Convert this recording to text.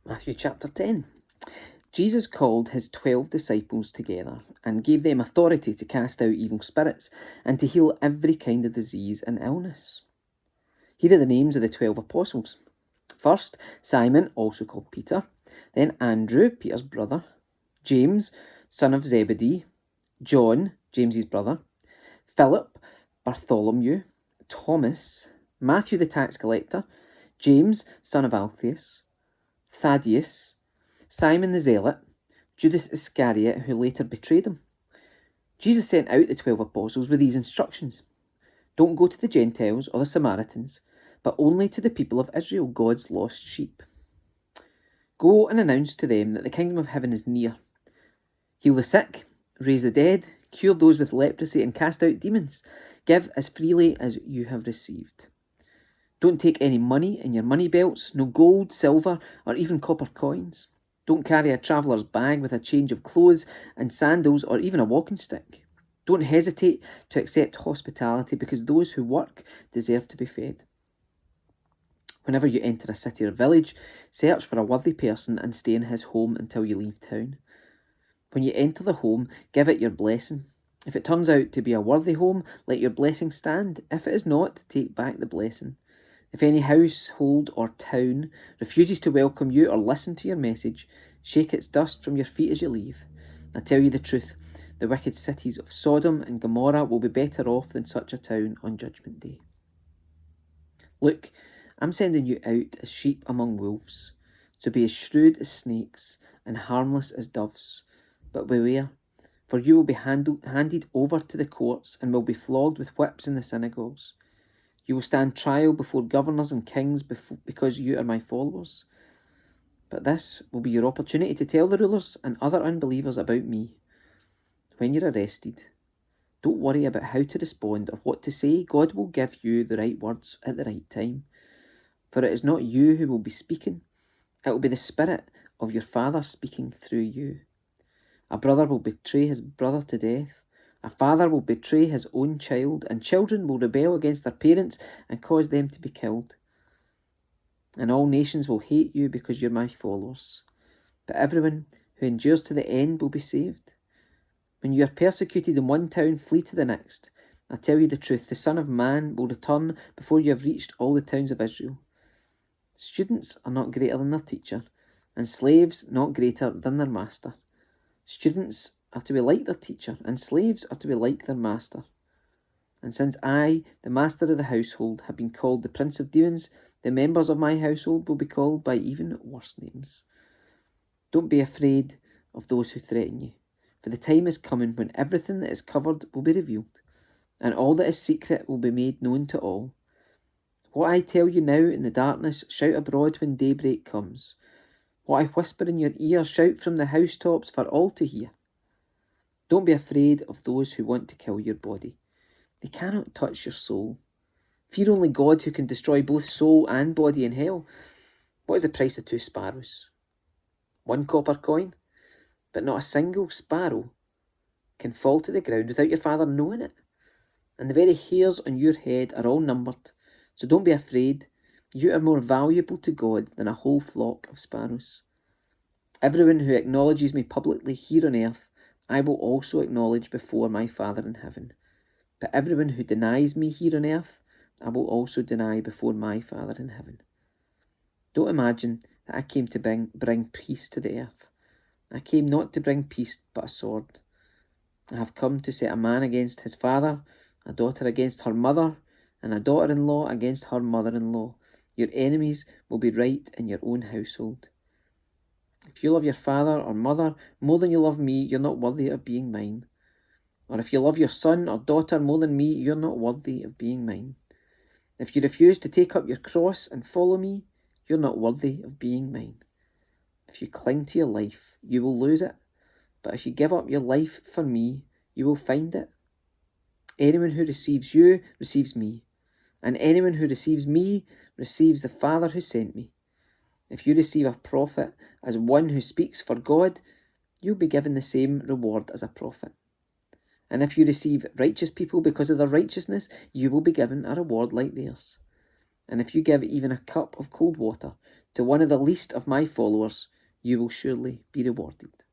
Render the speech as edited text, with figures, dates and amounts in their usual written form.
Matthew chapter 10. Jesus called his 12 disciples together and gave them authority to cast out evil spirits and to heal every kind of disease and illness. Here are the names of the 12 apostles. First, Simon, also called Peter. Then Andrew, Peter's brother. James, son of Zebedee. John, James's brother. Philip, Bartholomew. Thomas, Matthew the tax collector. James, son of Alphaeus. Thaddeus, Simon the Zealot, Judas Iscariot, who later betrayed him. Jesus sent out the 12 apostles with these instructions. Don't go to the Gentiles or the Samaritans, but only to the people of Israel, God's lost sheep. Go and announce to them that the kingdom of heaven is near. Heal the sick, raise the dead, cure those with leprosy, and cast out demons. Give as freely as you have received. Don't take any money in your money belts, no gold, silver, or even copper coins. Don't carry a traveller's bag with a change of clothes and sandals or even a walking stick. Don't hesitate to accept hospitality because those who work deserve to be fed. Whenever you enter a city or village, search for a worthy person and stay in his home until you leave town. When you enter the home, give it your blessing. If it turns out to be a worthy home, let your blessing stand. If it is not, take back the blessing. If any household or town refuses to welcome you or listen to your message, shake its dust from your feet as you leave. I tell you the truth, the wicked cities of Sodom and Gomorrah will be better off than such a town on Judgment Day. Look, I'm sending you out as sheep among wolves, so be as shrewd as snakes and harmless as doves. But beware, for you will be handed over to the courts and will be flogged with whips in the synagogues. You will stand trial before governors and kings because you are my followers. But this will be your opportunity to tell the rulers and other unbelievers about me. When you're arrested, don't worry about how to respond or what to say. God will give you the right words at the right time. For it is not you who will be speaking. It will be the Spirit of your Father speaking through you. A brother will betray his brother to death. A father will betray his own child, and children will rebel against their parents and cause them to be killed. And all nations will hate you because you're my followers. But everyone who endures to the end will be saved. When you are persecuted in one town, flee to the next. I tell you the truth, the Son of Man will return before you have reached all the towns of Israel. Students are not greater than their teacher, and slaves not greater than their master. Students are to be like their teacher, and slaves are to be like their master. And since I, the master of the household, have been called the prince of demons, the members of my household will be called by even worse names. Don't be afraid of those who threaten you, for the time is coming when everything that is covered will be revealed, and all that is secret will be made known to all. What I tell you now in the darkness, shout abroad when daybreak comes. What I whisper in your ear, shout from the housetops for all to hear. Don't be afraid of those who want to kill your body. They cannot touch your soul. Fear only God, who can destroy both soul and body in hell. What is the price of 2 sparrows? 1 copper coin? But not a single sparrow can fall to the ground without your Father knowing it. And the very hairs on your head are all numbered. So don't be afraid. You are more valuable to God than a whole flock of sparrows. Everyone who acknowledges me publicly here on earth, I will also acknowledge before my Father in heaven. But everyone who denies me here on earth, I will also deny before my Father in heaven. Don't imagine that I came to bring peace to the earth. I came not to bring peace, but a sword. I have come to set a man against his father, a daughter against her mother, and a daughter-in-law against her mother-in-law. Your enemies will be right in your own household. If you love your father or mother more than you love me, you're not worthy of being mine. Or if you love your son or daughter more than me, you're not worthy of being mine. If you refuse to take up your cross and follow me, you're not worthy of being mine. If you cling to your life, you will lose it. But if you give up your life for me, you will find it. Anyone who receives you receives me, and anyone who receives me receives the Father who sent me. If you receive a prophet as one who speaks for God, you'll be given the same reward as a prophet. And if you receive righteous people because of their righteousness, you will be given a reward like theirs. And if you give even a cup of cold water to one of the least of my followers, you will surely be rewarded.